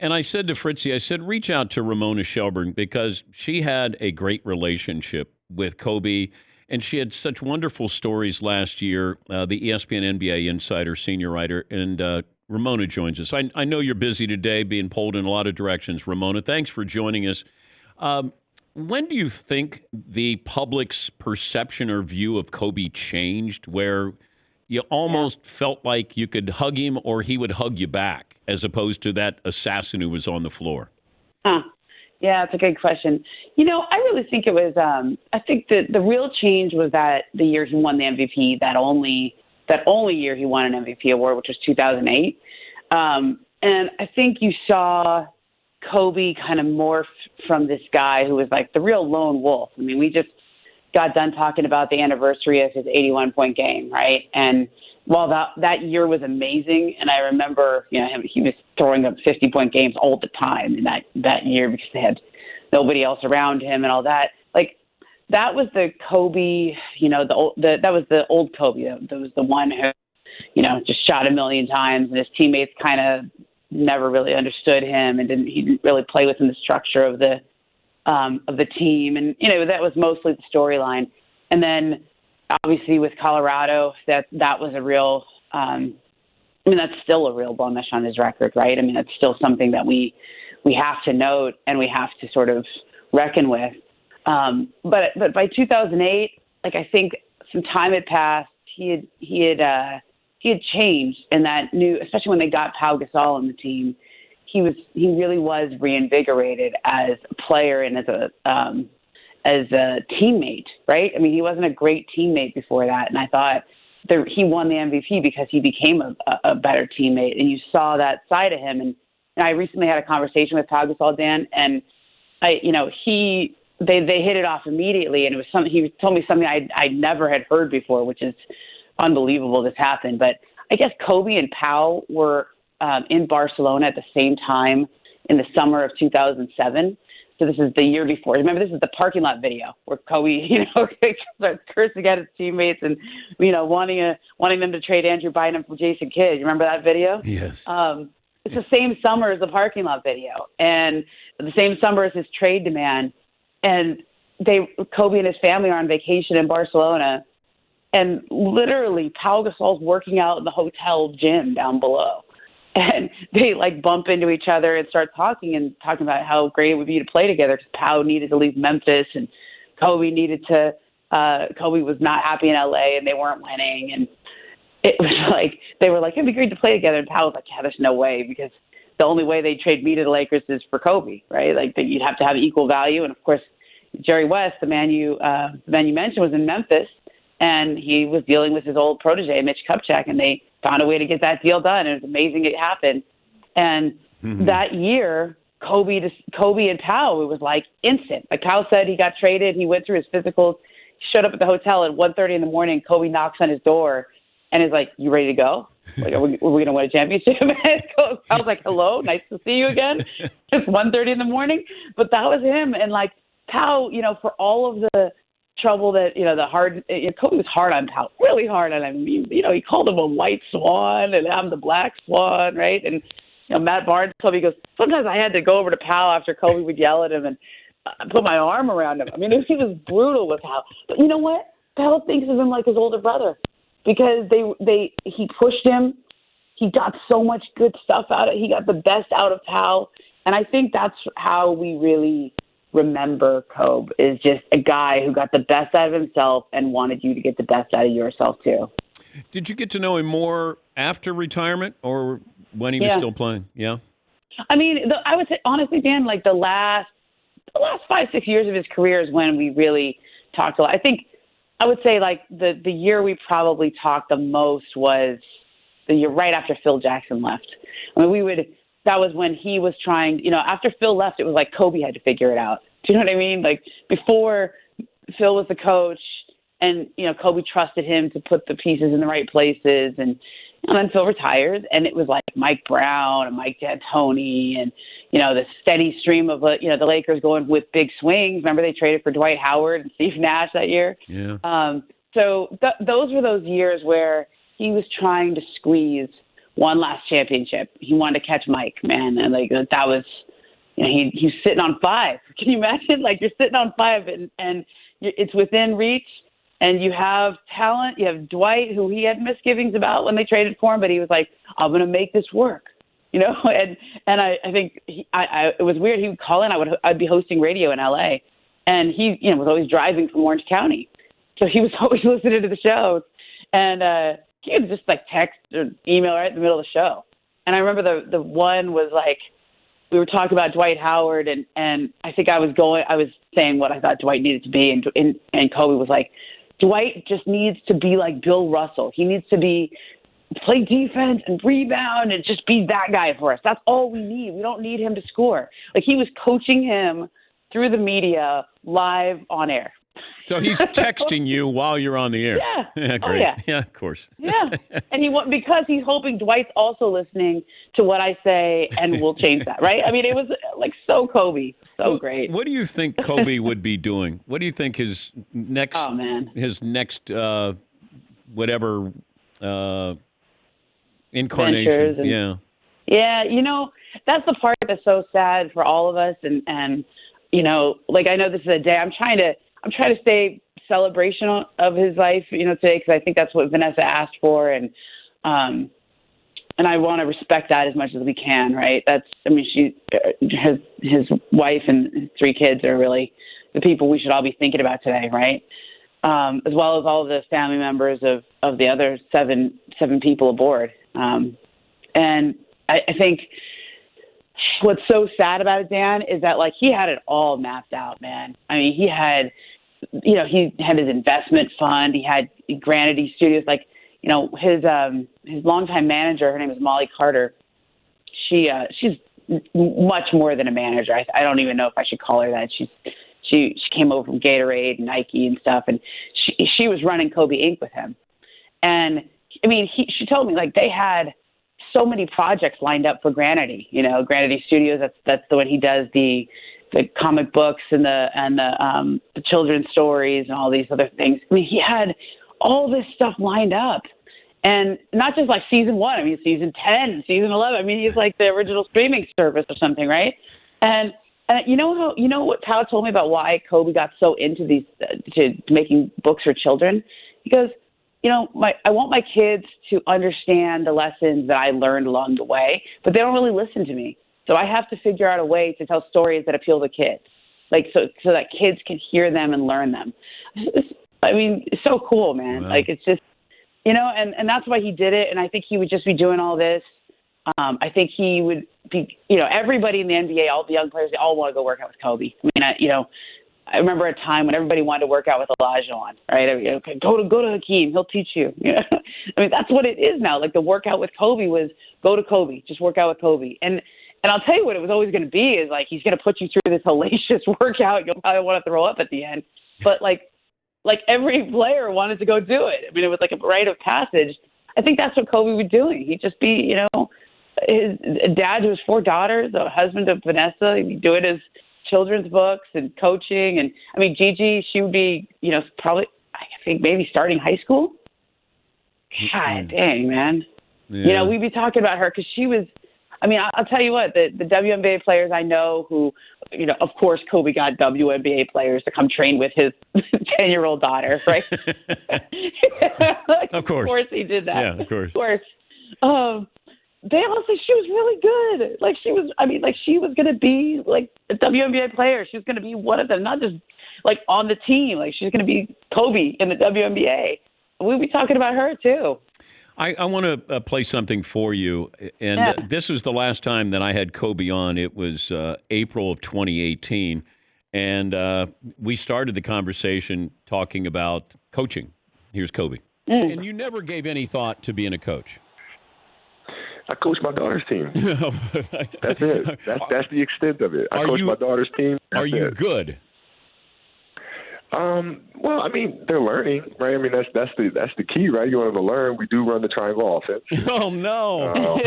And I said to Fritzy, I said, reach out to Ramona Shelburne because she had a great relationship with Kobe, and she had such wonderful stories last year. The ESPN NBA insider, senior writer, and Ramona joins us. I know you're busy today, being pulled in a lot of directions. Ramona, thanks for joining us. When do you think the public's perception or view of Kobe changed, where you almost felt like you could hug him or he would hug you back, as opposed to that assassin who was on the floor? Yeah, it's a good question. I really think it was, I think the real change was that the year he won the MVP, that only year he won an MVP award, which was 2008. And I think you saw Kobe kind of morph from this guy who was like the real lone wolf. I mean, we just got done talking about the anniversary of his 81-point game, right? And while that year was amazing, and I remember, he was throwing up 50-point games all the time in that year because they had nobody else around him and all that. Like, that was the Kobe, that was the old Kobe. That was the one who, just shot a million times, and his teammates kind of never really understood him, and he didn't really play within the structure of the team. And, that was mostly the storyline. And then obviously with Colorado, that was a real, that's still a real blemish on his record, right? I mean, that's still something that we have to note and we have to sort of reckon with. But by 2008, like, I think some time had passed. He had changed, and that especially when they got Pau Gasol on the team, he really was reinvigorated as a player and as a teammate, right? I mean, he wasn't a great teammate before that, and I thought he won the MVP because he became a better teammate, and you saw that side of him. And I recently had a conversation with Pau Gasol, Dan, and they hit it off immediately, and it was something he told me something I never had heard before, which is unbelievable this happened. But I guess Kobe and Pau were in Barcelona at the same time in the summer of 2007. So this is the year before. Remember, this is the parking lot video where Kobe, starts cursing at his teammates and, wanting them to trade Andrew Bynum for Jason Kidd. You remember that video? Yes. It's the same summer as the parking lot video, and the same summer as his trade demand. And Kobe and his family are on vacation in Barcelona, and literally Pau Gasol's working out in the hotel gym down below. And they bump into each other and start talking about how great it would be to play together, because Pau needed to leave Memphis and Kobe was not happy in LA and they weren't winning. And it was they were like, it'd be great to play together. And Pau was like, yeah, there's no way, because the only way they trade me to the Lakers is for Kobe, right? You'd have to have equal value. And of course, Jerry West, the man you mentioned, was in Memphis, and he was dealing with his old protege, Mitch Kupchak, and they found a way to get that deal done. It was amazing it happened. And that year, Kobe and Pau, it was instant. Pau said he got traded. He went through his physicals, showed up at the hotel at 1:30 in the morning. Kobe knocks on his door and is like, "You ready to go? Are we going to win a championship?" I was like, "Hello, nice to see you again." Just 1:30 in the morning. But that was him. And Pau, for all of the trouble that, Kobe was hard on Pau, really hard on him. He called him a white swan and I'm the black swan, right? And, Matt Barnes told me, he goes, sometimes I had to go over to Pau after Kobe would yell at him and put my arm around him. I mean, he was brutal with Pau. But you know what? Pau thinks of him like his older brother, because he pushed him. He got so much good stuff out of it. He got the best out of Pau. And I think that's how we really remember Kobe, is just a guy who got the best out of himself and wanted you to get the best out of yourself too. Did you get to know him more after retirement or when he was still playing? Yeah. I mean, I would say, honestly, Dan, the last 5-6 years of his career is when we really talked a lot. I think I would say the year we probably talked the most was the year right after Phil Jackson left. I mean, that was when he was trying, after Phil left, it was like Kobe had to figure it out. Do you know what I mean? Before Phil was the coach and, Kobe trusted him to put the pieces in the right places. And then Phil retired, and it was Mike Brown and Mike D'Antoni and, the steady stream of, the Lakers going with big swings. Remember they traded for Dwight Howard and Steve Nash that year? Yeah. So those were those years where he was trying to squeeze one last championship. He wanted to catch Mike, man, and like that was, he's sitting on 5. Can you imagine? Like you're sitting on 5, and it's within reach, and you have talent. You have Dwight, who he had misgivings about when they traded for him, but he was like, "I'm going to make this work," And I think it was weird. He would call in. I'd be hosting radio in LA, and he was always driving from Orange County, so he was always listening to the shows, and he would just like text or email right in the middle of the show. And I remember the one was like, we were talking about Dwight Howard, and I think I was saying what I thought Dwight needed to be, and Kobe was like, Dwight just needs to be like Bill Russell. He needs to play defense and rebound and just be that guy for us. That's all we need. We don't need him to score. Like he was coaching him through the media live on air. So he's texting you while you're on the air. Yeah. Great. Oh, yeah. Yeah, of course. Yeah. And because he's hoping Dwight's also listening to what I say and will change that, right? I mean, it was like so Kobe. So great. What do you think Kobe would be doing? What do you think his next whatever incarnation? Yeah. Yeah, that's the part that's so sad for all of us, and like I know this is a day I'm trying to stay celebration of his life, today, because I think that's what Vanessa asked for, and I want to respect that as much as we can, right? His wife and his 3 kids are really the people we should all be thinking about today, right? As well as all the family members of the other seven people aboard. And I think what's so sad about it, Dan, is that like he had it all mapped out, man. I mean, he had his investment fund, he had Granity Studios, like, his longtime manager, her name is Molly Carter. She's much more than a manager. I don't even know if I should call her that. She came over from Gatorade and Nike and stuff, and she was running Kobe Inc. with him. And I mean, she told me like they had so many projects lined up for Granity. Granity Studios. That's the one he does the comic books and the children's stories and all these other things. I mean, he had all this stuff lined up, and not just like season 1. I mean, season 10, season 11. I mean, he's like the original streaming service or something, right? And what Pau told me about why Kobe got so into these to making books for children? He goes, I want my kids to understand the lessons that I learned along the way, but they don't really listen to me. So I have to figure out a way to tell stories that appeal to kids, like so that kids can hear them and learn them. It's so cool, man. Wow. Like it's just, and that's why he did it. And I think he would just be doing all this. I think he would be, everybody in the NBA, all the young players, they all want to go work out with Kobe. I mean, I remember a time when everybody wanted to work out with Olajuwon, right? Okay, go to Hakeem, he'll teach you. I mean, that's what it is now. Like the workout with Kobe was go to Kobe, just work out with Kobe. And I'll tell you what it was always going to be is like he's going to put you through this hellacious workout. You'll probably want to throw up at the end. But like every player wanted to go do it. I mean, it was like a rite of passage. I think that's what Kobe was doing. He'd just be, his dad to his 4 daughters, a husband to Vanessa. He'd be doing his children's books and coaching. And I mean, Gigi, she would be, probably, I think maybe starting high school. God dang, man. Yeah. We'd be talking about her because she was, I mean, I'll tell you what, the WNBA players I know who, of course, Kobe got WNBA players to come train with his 10-year-old daughter, right? Of course. Of course he did that. Yeah, of course. Of course. They all say she was really good. Like she was going to be like a WNBA player. She was going to be one of them, not just like on the team. Like she's going to be Kobe in the WNBA. We'll be talking about her too. I want to play something for you, and this was the last time that I had Kobe on. It was April of 2018, and we started the conversation talking about coaching. Here's Kobe. And you never gave any thought to being a coach. I coach my daughter's team. That's it. That's the extent of it. I coach my daughter's team. Are you good? Well, I mean, they're learning, right? I mean, that's the key, right? You want them to learn. We do run the triangle offense. Oh no! Oh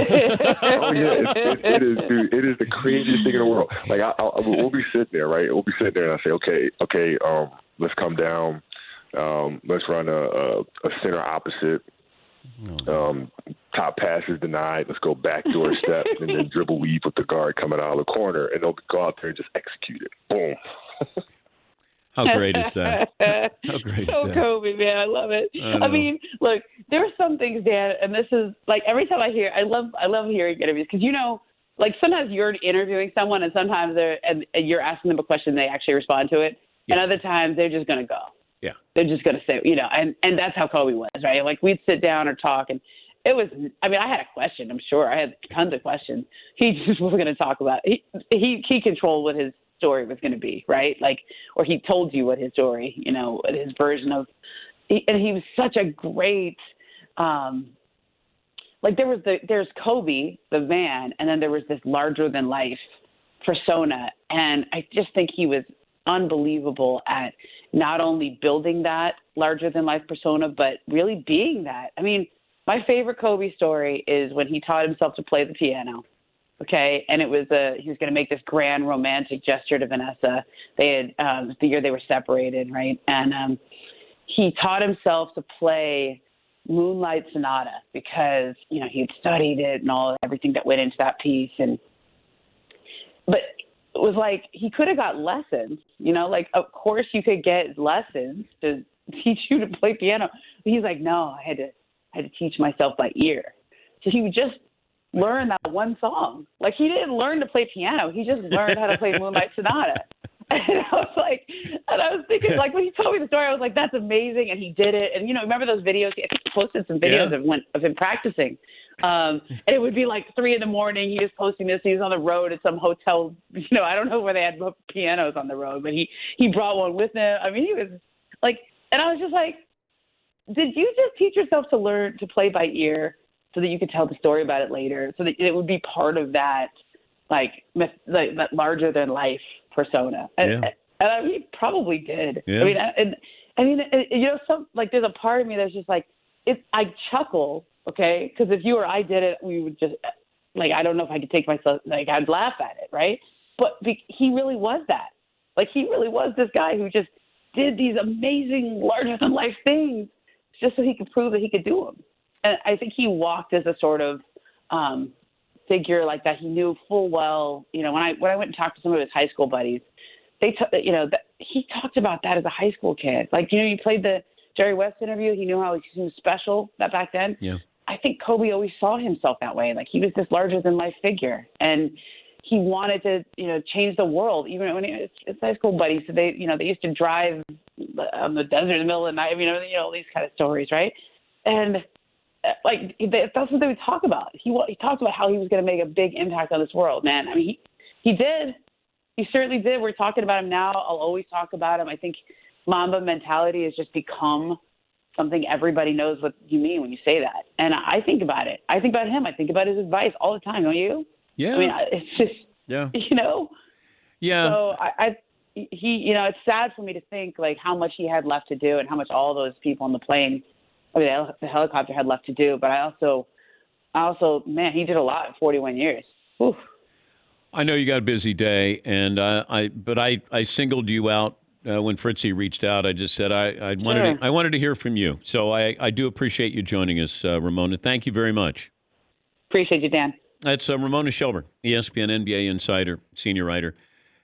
yeah, it is, dude. It is the craziest thing in the world. Like, we'll be sitting there, right? We'll be sitting there, and I say, okay, let's come down. Let's run a center opposite. Top pass is denied. Let's go backdoor step and then dribble weave with the guard coming out of the corner, and they'll go out there and just execute it. Boom. How great is that? How great is that? Kobe, man, I love it. I mean, look, there are some things, Dan, and this is like every time I love hearing interviews because like sometimes you're interviewing someone and sometimes you're asking them a question, they actually respond to it, and other times they're just gonna go. Yeah, they're just gonna say, and that's how Kobe was, right? Like we'd sit down or talk and. It was. I mean, I had a question. I'm sure I had tons of questions. He just wasn't going to talk about it. He controlled what his story was going to be, right? Like, or he told you what his story, his version of. And he was such a great. Like there's Kobe, the man, and then there was this larger than life persona, and I just think he was unbelievable at not only building that larger than life persona, but really being that. I mean. My favorite Kobe story is when he taught himself to play the piano, okay? And it was he was going to make this grand romantic gesture to Vanessa. They had the year they were separated, right? And he taught himself to play Moonlight Sonata because he had studied it and everything that went into that piece. But it was like he could have got lessons, like of course you could get lessons to teach you to play piano. But he's like, no, I had to teach myself by ear. So he would just learn that one song. Like he didn't learn to play piano. He just learned how to play Moonlight Sonata. And I was thinking, like when he told me the story, I was like, that's amazing. And he did it. And remember those videos? He posted some videos of him practicing. And it would be like 3 a.m. He was posting this. He was on the road at some hotel. I don't know where they had pianos on the road, but he brought one with him. I mean, he was like, and I was just like, did you just teach yourself to learn to play by ear so that you could tell the story about it later, so that it would be part of that, like that larger than life persona? And he probably did. Yeah. I mean, some like there's a part of me that's just like, I chuckle, okay, because if you or I did it, we would just like I don't know if I could take myself like I'd laugh at it, right? But he really was that. Like he really was this guy who just did these amazing larger than life things. Just so he could prove that he could do them. And I think he walked as a sort of figure like that. He knew full well, when I went and talked to some of his high school buddies, he talked about that as a high school kid. Like, he played the Jerry West interview. He knew how he was special that back then. Yeah. I think Kobe always saw himself that way. Like he was this larger than life figure. And he wanted to, change the world, even when he was his high school buddies. So they used to drive on the desert in the middle of the night, all these kind of stories, right? And like that's what they would talk about. He talked about how he was going to make a big impact on this world, man. I mean, he did. He certainly did. We're talking about him now. I'll always talk about him. I think Mamba mentality has just become something everybody knows what you mean when you say that. And I think about it. I think about him. I think about his advice all the time. Don't you? Yeah. I mean, it's just, Yeah. So it's sad for me to think like how much he had left to do and how much all those people on the plane, the helicopter had left to do. But I also, man, he did a lot in 41 years. Oof. I know you got a busy day, and I singled you out when Fritzy reached out. I just said I wanted to hear from you. So I do appreciate you joining us, Ramona. Thank you very much. Appreciate you, Dan. That's Ramona Shelburne, ESPN NBA insider, senior writer.